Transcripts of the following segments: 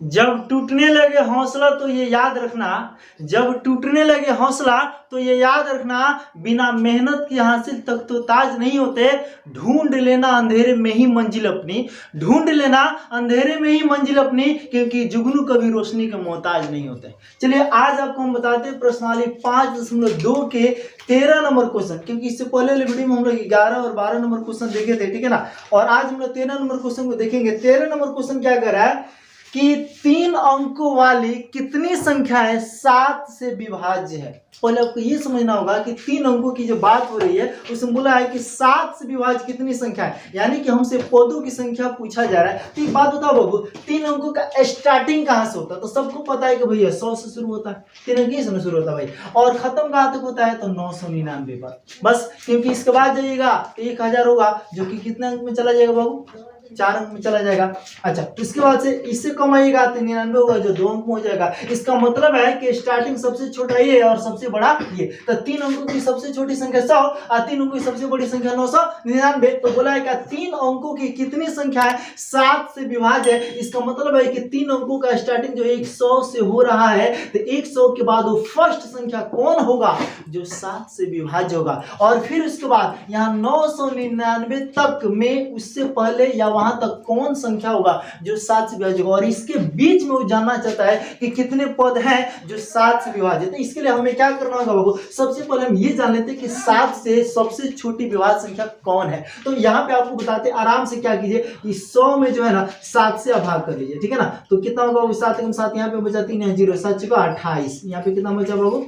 जब टूटने लगे हौसला तो ये याद रखना, जब टूटने लगे हौसला तो ये याद रखना, बिना मेहनत के हासिल तक तो ताज नहीं होते। ढूंढ लेना अंधेरे में ही मंजिल अपनी, ढूंढ लेना अंधेरे में ही मंजिल अपनी, क्योंकि जुगनू कभी रोशनी के मोहताज नहीं होते। चलिए आज आपको हम बताते हैं प्रश्नावली 5.2 के 13 नंबर क्वेश्चन, क्योंकि इससे पहले वाले वीडियो में हम लोग 11 और 12 नंबर क्वेश्चन देखे थे, ठीक है ना। और आज हम लोग 13 नंबर क्वेश्चन को देखेंगे। 13 नंबर क्वेश्चन क्या कर रहा है कि 3 अंकों वाली कितनी संख्या है 7 से विभाज्य है। पहले आपको ये समझना होगा कि 3 अंकों की जो बात हो रही है उसमें बोला है कि 7 से विभाज्य कितनी संख्या है, यानी कि हमसे पदों की संख्या पूछा जा रहा है। तो एक बात बताओ बाबू, 3 अंकों का स्टार्टिंग कहाँ से होता है? तो सबको पता है कि भैया 100 से शुरू होता है, 3 अंक से शुरू होता है भाई, और खत्म कहाँ तक होता है? तो 999 पर बस, क्योंकि इसके बाद जाइएगा तो 1000 होगा, जो कि कितने अंक में चला जाएगा बाबू? 4 अंक में चला जाएगा। अच्छा, इसके बाद से इससे कम आएगा तो 99 होगा, जो 2 अंक में हो जाएगा। इसका मतलब है कि स्टार्टिंग सबसे छोटा ये और सबसे बड़ा ये। तो 3 अंकों की सबसे छोटी संख्या 100 और 3 अंकों की सबसे बड़ी संख्या 999। तो बोला है कि 3 अंकों की कितनी संख्या है 7 से विभाज्य है। इसका मतलब है कि 3 अंकों का स्टार्टिंग जो 100 से हो रहा है, तो 100 के बाद वो फर्स्ट संख्या कौन होगा? जो 7 से विभाज्य होगा। और फिर उसके बाद यहाँ 999 तक में उससे पहले या वहां तक कौन संख्या होगा जो 7 से विभाज्य होगा। और इसके बीच में वो जानना चाहता है कि कितने पद हैं जो 7 से विभाज्य। तो इसके लिए हमें क्या करना होगा बाबू? सबसे पहले हम ये जान लेते हैं कि 7 से सबसे छोटी विभाज्य संख्या कौन है। तो यहाँ पे आपको बताते आराम से, क्या कीजिए कि 100 में जो है ना 7 से भाग कर लीजिए, ठीक है ना। तो कितना होगा? 7 कम 7 यहाँ पे बचा 3 है 0, 7 चुका 28, यहाँ पे कितना बचा बाबू?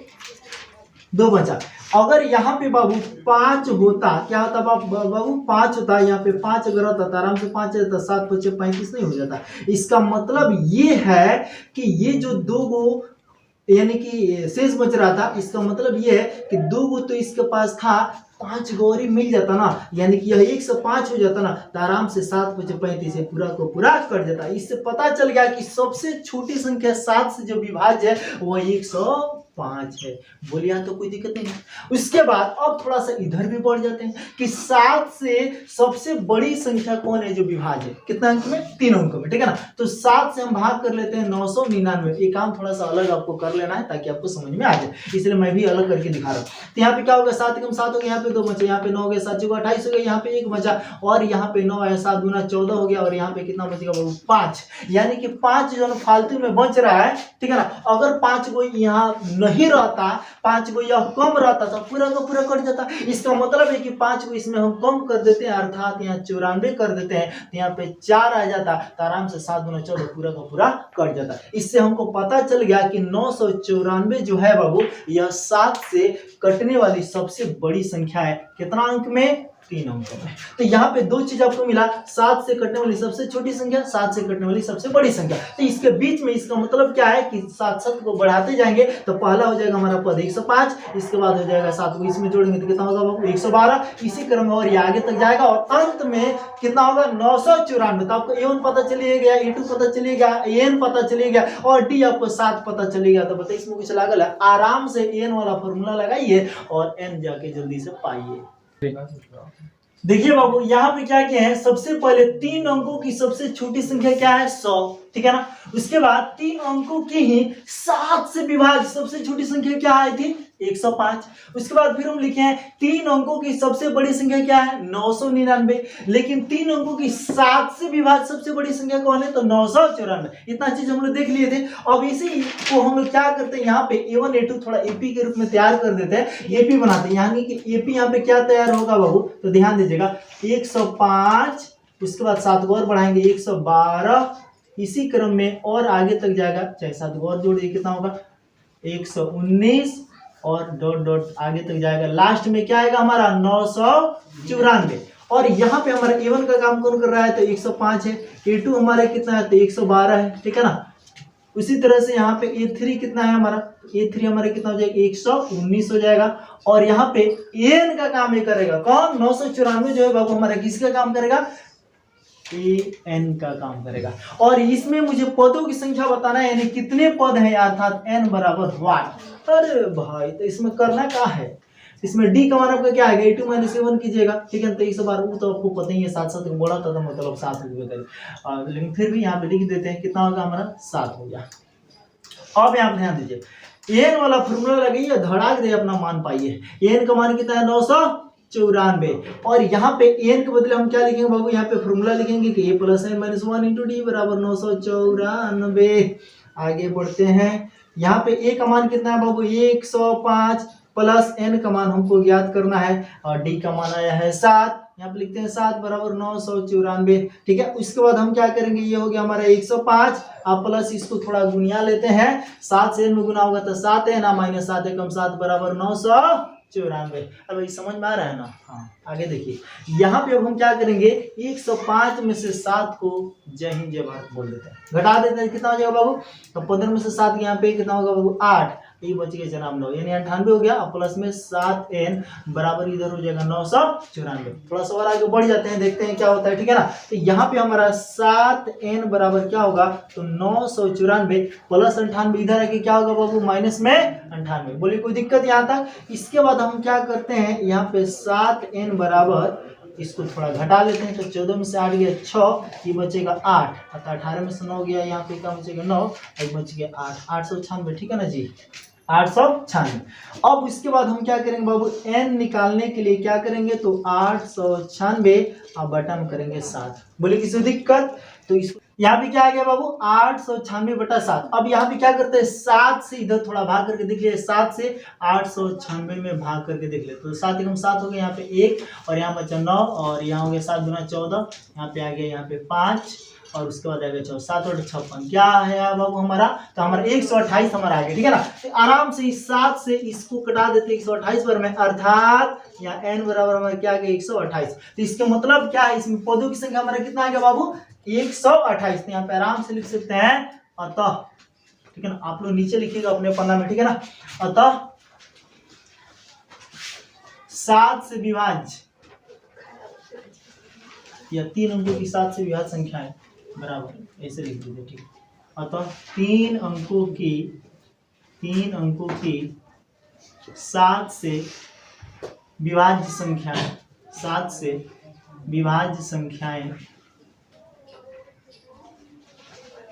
2 बचा। अगर यहाँ पे बाबू 5 होता, क्या होता बाबू? 5 होता, यहाँ पे 5 अगर होता तो आराम से 5 जाता, 7 5 35 नहीं हो जाता। इसका मतलब ये है कि ये जो 2 गो यानी कि शेष बच रहा था, इसका मतलब ये है कि 2 गो तो इसके पास था, 5 गो और ही मिल जाता ना, यानी कि यह 105 हो जाता ना, तो आराम से 7 5 35 से पूरा को पूरा कर देता। इससे पता चल गया कि सबसे छोटी संख्या 7 से जो विभाज्य है वो 105 है। बोलिए यहाँ तो कोई दिक्कत नहीं है। उसके बाद अब थोड़ा सा इधर भी बढ़ जाते हैं कि 7 से सबसे बड़ी संख्या कौन है जो विभाज्य है? कितना अंक में? 3 अंक में, ठीक है ना। तो 7 से हम भाग कर लेते हैं 999। ये काम थोड़ा सा अलग आपको कर लेना है ताकि आपको समझ में आ जाए, इसलिए मैं भी अलग करके दिखा रहा हूँ। तो यहाँ पे क्या होगा? 7 कम 7 हो गया, यहाँ पे 2 बचे, यहाँ पे 9 हो गया, 7 चुका 28 हो गया, यहाँ पे 1 बचा, और यहाँ पे 9 है, 7 गुना 14 हो गया, और यहाँ पे कितना बचेगा बाबू? 5। यानी कि 5 जो फालतू में बच रहा है, ठीक है ना। अगर 5 को यहाँ नहीं रहता, 5 को यह कम रहता तो पूरा का पूरा कट जाता। इसका मतलब है कि 5 को इसमें हम कम कर देते हैं, अर्थात यहाँ 94 कर देते हैं, तो यहाँ पे 4 आ जाता, तो आराम से 7 गुना 14 पूरा का पूरा कट जाता। इससे हमको पता चल गया कि 994 जो है बाबू, यह 7 से कटने वाली सबसे बड़ी संख्या है। कितना अंक में? 3 अंकों में। तो यहाँ पे 2 चीज आपको मिला, 7 से कटने वाली सबसे छोटी संख्या, 7 से कटने वाली सबसे बड़ी संख्या। तो इसके बीच में इसका मतलब क्या है कि 7 को बढ़ाते जाएंगे तो पहला हो जाएगा हमारा पद 105, इसके बाद हो जाएगा 7 को इसमें जोड़ेंगे तो कितना होगा बाबू? 112। इसी क्रम में और ये आगे तक जाएगा और अंत में कितना होगा? 994। तो आपको A1 पता चलिए गया, A2 पता चलिए गया, AN पता चलिए गया, और D आपको 7 पता चलिए गया। तो बताइए इसमें कुछ लागल है? आराम से AN वाला फॉर्मूला लगाइए और N जाके जल्दी से पाइए। देखिए बाबू, यहाँ पे क्या किया है? सबसे पहले 3 अंकों की सबसे छोटी संख्या क्या है? 100, ठीक है ना। उसके बाद 3 अंकों की ही 7 से विभाज्य सबसे छोटी संख्या क्या आई थी? 105। उसके बाद फिर हम लिखे हैं 3 अंकों की सबसे बड़ी संख्या क्या है? 999। लेकिन 3 अंकों की 7 से विभाज्य सबसे बड़ी संख्या कौन है? तो 994। इतना चीज हम लोग देख लिए थे। अब इसी को हम लोग क्या करते हैं, यहाँ पे A1 A2 थोड़ा AP के रूप में तैयार कर देते हैं, AP बनाते हैं। यानी कि AP यहाँ पे क्या तैयार होगा बाबू? तो ध्यान दीजिएगा, 105, उसके बाद 7 को और बढ़ाएंगे 112, इसी क्रम में और आगे तक जाएगा, चाहे 7 को और जोड़िए, कितना होगा? 119, और डॉट डॉट आगे तक जाएगा। लास्ट में क्या आएगा हमारा? 994। और यहाँ पे हमारा A1 का काम कौन कर रहा है? तो 105 है। A2 हमारा कितना है? तो 112 है, ठीक है ना। उसी तरह से यहाँ पे A3 कितना है हमारा? A3 हमारा कितना हो जाएगा? 119 हो जाएगा। और यहाँ पे AN का काम ये करेगा कौन? 994 जो है बाबू हमारा किसका काम करेगा? AN का काम करेगा। और इसमें मुझे पदों की संख्या बताना है, यानी कितने पद हैं, अर्थात N बराबर 1। अरे भाई, तो इसमें करना क्या है? इसमें डी का मान आपका क्या आएगा, 82 माइनस 1 कीजिएगा, ठीक है। तो इस बार वो तो आपको पता ही है, 7 बोला था, तो मतलब 7 रुपये करें, लेकिन फिर भी यहाँ पे लिख देते हैं, कितना होगा हमारा 7 हो गया। अब यहाँ पे ध्यान दीजिए, एन वाला फॉर्मूला लगाइए, धड़ाक दे अपना मान पाइए। एन का मान कितना है 994, और यहाँ पे एन के बदले हम क्या लिखेंगे बाबू, यहाँ पे फॉर्मूला लिखेंगे कि A plus N minus 1 into D बराबर 994। आगे बढ़ते हैं, यहाँ पे ए का मान कितना है बाबू 105 प्लस एन का मान हमको ज्ञात करना है, और डी का मान आया है 7, यहाँ पे लिखते हैं 7 बराबर 994, ठीक है। उसके बाद हम क्या करेंगे, ये हो गया हमारा 105, आप प्लस इसको थोड़ा गुनिया लेते हैं, 7 से में गुना होगा तो 7 है ना, माइनस 7 कम 7 बराबर 994। अब ये समझ में आ रहा है ना। हाँ आगे देखिए, यहाँ पे अब हम क्या करेंगे, 105 में से 7 को जय हिंद जय भारत बोल देते हैं, घटा देते हैं, कितना हो जाएगा बाबू, तो 15 में से 7 यहाँ पे कितना होगा बाबू 8, ये बच गया जनाब 9, यानी 98 हो गया, प्लस में 7n बराबर इधर हो जाएगा 994। थोड़ा सा और आगे बढ़ जाते हैं, देखते हैं क्या होता है, ठीक है ना। तो यहाँ पे हमारा 7n बराबर क्या होगा, तो 994 प्लस 98 इधर आके क्या होगा बाबू माइनस में 98। बोलिए कोई दिक्कत यहाँ तक। इसके बाद हम क्या करते हैं, यहाँ पे 7n बराबर इसको थोड़ा घटा लेते हैं, तो 14 में से 8 गया 6, ये बचेगा 8, अतः 18 में से 9 गया, यहाँ पे क्या बचेगा 9, एक बच गया 8, 896, ठीक है ना जी, 896। अब इसके बाद हम क्या करेंगे बाबू, n निकालने के लिए क्या करेंगे, तो 896 अब बटन करेंगे 7। बोले किसी दिक्कत, तो इस यहाँ पे क्या आ गया बाबू 896 बटा 7। अब यहाँ पे क्या करते हैं, 7 से इधर थोड़ा भाग करके देख लिया, 7 से 896 में भाग करके देख ले, तो 7 एकम 7 हो गया, यहाँ पे 1 और यहाँ बचा 9, और यहाँ हो गया 7 गुना 14, यहाँ पे आ गया यहाँ पे 5, और उसके बाद आ गया 4, 7 और 56 क्या है बाबू हमारा, तो हमारा 128 हमारा आ गया, ठीक है ना। तो आराम से इस 7 से इसको कटा देते 128 पर में, अर्थात यहाँ n बराबर हमारा क्या आ गया 128। तो इसका मतलब क्या है, इसमें पदों की संख्या हमारा कितना आ गया बाबू 128। तो यहाँ पे आराम से लिख सकते हैं अतः, ठीक है ना, आप लोग नीचे लिखिएगा अपने पन्ना में, ठीक है ना। अतः 7 से विभाज्य या 3 अंकों की 7 से विभाज्य संख्या है बराबर, ऐसे लिख दीजिए, ठीक है। अतः 3 अंकों की 7 से विभाज्य संख्याएं, 7 से विभाज्य संख्याएं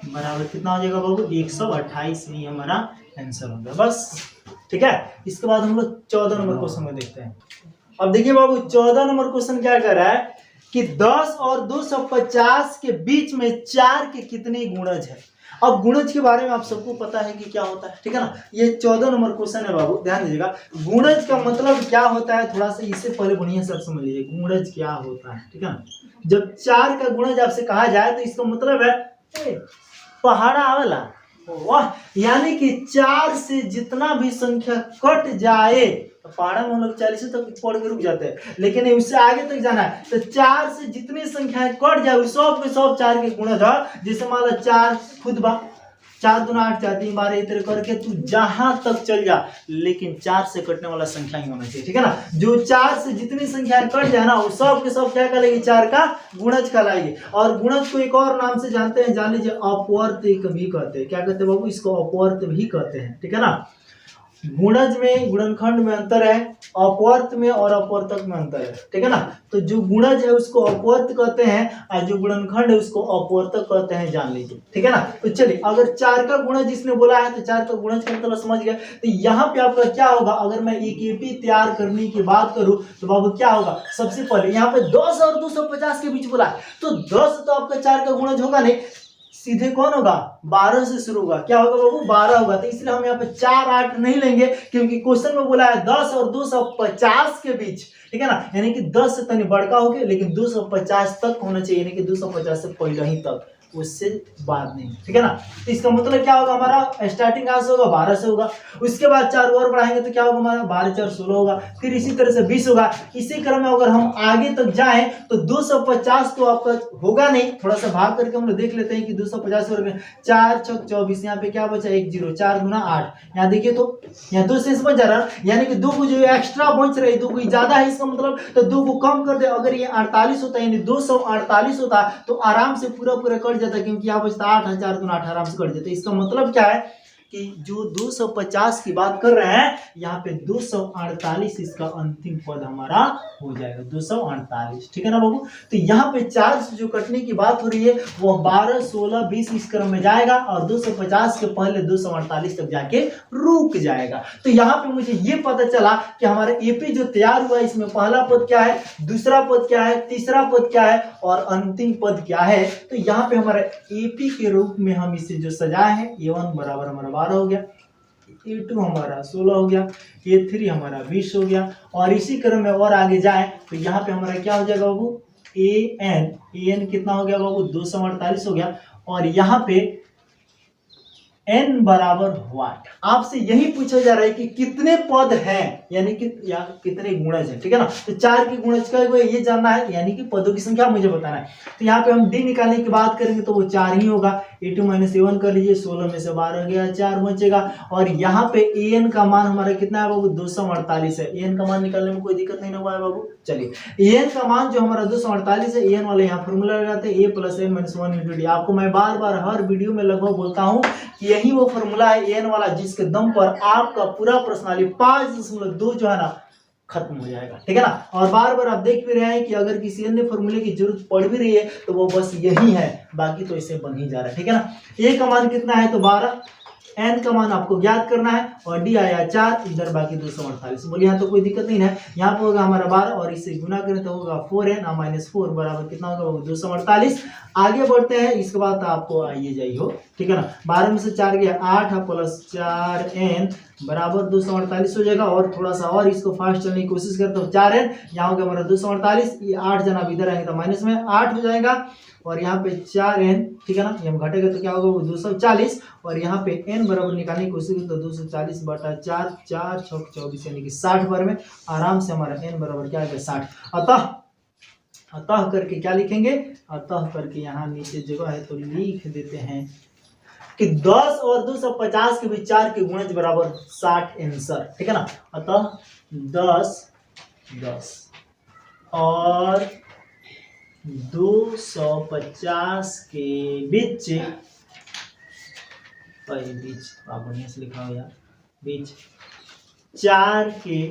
बराबर कितना हो जाएगा बाबू 128, ही हमारा आंसर होगा, बस ठीक है। इसके बाद हम लोग 14 नंबर क्वेश्चन में देखते हैं। अब देखिए बाबू 14 नंबर क्वेश्चन क्या कर रहा है कि 10 और 250 के बीच में 4 के कितने गुणज है। अब गुणज के बारे में आप सबको पता है कि क्या होता है, ठीक है ना। ये 14 नंबर क्वेश्चन है बाबू, ध्यान दीजिएगा। गुणज का मतलब क्या होता है, थोड़ा सा इससे पहले बढ़िया से समझ लीजिए गुणज क्या होता है, ठीक है ना। जब 4 का गुणज आपसे कहा जाए तो इसका मतलब है पहाड़ा आवेला, वाह, यानी कि 4 से जितना भी संख्या कट जाए, तो पहाड़ा में हम लोग 40 तक पढ़ के रुक जाते हैं, लेकिन उससे आगे तक जाना है तो 4 से जितनी संख्याएं कट जाए सब के सब 4 के गुणज है। जैसे मान लो 4 खुद बा 4 दूना 8 4 3 12 इतने करके तू जहां तक चल जा, लेकिन 4 से कटने वाला संख्या ही होना चाहिए, ठीक है ना। जो 4 से जितनी संख्या कट जाए ना, वो सब के सब क्या कहलाएगी 4 का गुणज कहलाएगी। और गुणज को एक और नाम से जानते हैं, जान लीजिए अपवर्त भी कहते हैं। क्या कहते हैं बाबू, इसको अपवर्त भी कहते हैं, ठीक है ना। गुणज में गुणनखंड में अंतर है, अपवर्त में और अपवर्तक में अंतर है, ठीक है ना। तो जो गुणज है उसको अपवर्त कहते हैं और जो गुणनखंड है उसको अपवर्तक कहते हैं, जान लीजिए, ठीक है ना। तो चलिए, अगर 4 का गुणज जिसने बोला है तो 4 का गुणज का मतलब समझ गया। तो यहाँ पे आपका क्या होगा, अगर मैं एक एपी तैयार करने की बात करूं तो बाबू क्या होगा, सबसे पहले यहाँ पे 10 और 250 के बीच बोला है, तो 10 तो आपका 4 का गुणज होगा नहीं, सीधे कौन होगा 12 से शुरू होगा। क्या होगा बाबू 12 होगा। तो इसलिए हम यहाँ पे 4 8 नहीं लेंगे, क्योंकि क्वेश्चन में बोला है 10 और 250 के बीच, ठीक है ना। यानी कि 10 से तनी बड़का हो गया, लेकिन 250 तक होना चाहिए, यानी कि 250 से पहले ही तक, उससे बाद नहीं, ठीक है ना। तो इसका मतलब क्या होगा, हमारा स्टार्टिंग कहाँ से होगा 12 से होगा, उसके बाद 4 और बढ़ाएंगे तो क्या होगा हमारा 12 4 16 होगा, फिर इसी तरह से 20 होगा। इसी क्रम में अगर हम आगे तक जाएं तो 250 तो आपका होगा नहीं, थोड़ा सा भाग करके हम लोग देख लेते हैं कि 250 और 4 6 24, यहाँ पे क्या बचा 1 0, 4 गुना 8, यहाँ देखिए तो यहाँ 2 शेष बच जा रहा, यानी कि 2 को जो एक्स्ट्रा बच रही 2 को ज्यादा है, इसका मतलब तो 2 को कम कर दे। अगर ये 48 होता है यानी 248 होता तो आराम से पूरा कर जाता, क्योंकि यहाँ बचता 8 4 गुना 8 आराम से कट जाता। इसका मतलब क्या है कि जो 250 की बात कर रहे हैं यहाँ पे 248 इसका अंतिम पद हमारा हो जाएगा, 248। ठीक है ना बाबू। तो यहाँ पे 4 से जो कटने की बात हो रही है वो 12, 16, 20 इस क्रम में जाएगा और 250 के पहले 248 तक जाके रुक जाएगा। तो यहाँ पे मुझे ये पता चला कि हमारा एपी जो तैयार हुआ इसमें पहला पद क्या है, दूसरा पद क्या है, तीसरा पद क्या है और अंतिम पद क्या है। तो यहाँ पे हमारा एपी के रूप में हम इसे जो सजाए हैं, A1 बराबर हमारा 12 हो गया, A2 हमारा 16 हो गया, A3 हमारा 20 हो गया और इसी क्रम में और आगे जाए तो यहाँ पे हमारा क्या हो जाएगा बाबू, AN कितना हो गया बाबू, 248 हो गया और यहाँ पे n बराबर व्हाट। आपसे यही पूछा जा रहा है कि कितने पद हैं, यानी कि या कितने गुणज है। ठीक है ना। तो 4 के गुणज का ये जानना है, यानी कि पदों की संख्या मुझे बताना है। तो यहाँ पे हम डी निकालने की बात करेंगे तो वो 4 ही होगा। A2 - A1 कर लीजिए, 16 में से 12 गया, 4 बचेगा और यहाँ पे AN का मान हमारा कितना है बाबू, 248 है। AN का मान निकालने में कोई दिक्कत नहीं हुआ है बाबू। चलिए AN का मान जो हमारा 248 है, AN वाले यहाँ फॉर्मूला लगाते हैं A + n - 1 × d। आपको मैं बार बार हर वीडियो में लगभग बोलता हूँ कि यही वो फॉर्मूला है AN वाला जिसके दम पर आपका पूरा प्रश्नावली 5.2 जो है ना खत्म हो जाएगा। ठीक है ना। और बार बार आप देख भी रहे हैं कि अगर किसी अन्य फॉर्मूले की जरूरत पड़ भी रही है तो वो बस यही है, बाकी तो इसे बन ही जा रहा है। ठीक है ना। A का मान कितना है तो 12, n का मान आपको ज्ञात करना है और d आया 4, इधर बाकी 248। बोलिए यहाँ तो कोई दिक्कत नहीं है। यहाँ पे होगा हमारा 12 और इससे गुना करें तो होगा 4n - 4 बराबर कितना होगा 248। आगे बढ़ते हैं, इसके बाद आपको आइए जाइए हो। ठीक है ना। 12 में से 4 गया 8 + 4n बराबर 248 हो जाएगा और थोड़ा सा और इसको फास्ट चलने की कोशिश करते हो 4n, यहाँ होगा हमारा 248, ये 8 जना इधर आएंगे तो माइनस में 8 हो जाएगा और यहाँ पे 4n। ठीक है ना। ये हम घटेगा तो क्या होगा वो 240 और यहाँ पे n बराबर निकालने की कोशिश करें तो 240 बटा 4, 4 6 24 यानी कि 60 बार में आराम से हमारा n बराबर क्या आएगा 60। अतः करके क्या लिखेंगे, अतः करके यहाँ नीचे जगह है तो लिख देते हैं कि 10 और 250 के बीच 4 के गुणज बराबर 60 आंसर। ठीक है ना। अतः 10 और 250 के बीच आप बढ़िया से लिखा हो यार, बीच 4 के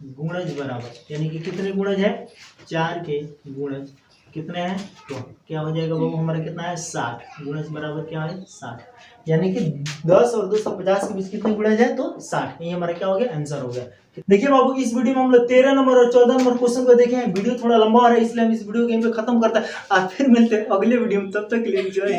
गुणज बराबर, यानी कि कितने गुणज है, 4 के गुणज कितने हैं तो क्या हो जाएगा बाबू हमारा कितना है 60। गुणज बराबर क्या है 60, यानी कि 10 और 250 के बीच कितने गुणज है तो 60। ये हमारा क्या हो गया आंसर हो गया। देखिए बाबू इस वीडियो में हम लोग 13 नंबर और 14 नंबर क्वेश्चन को देखे हैं। वीडियो थोड़ा लंबा हो रहा है इसलिए हम इस वीडियो को यहीं पे खत्म करते हैं। फिर मिलते हैं अगले वीडियो में, तब तक के लिए एंजॉय।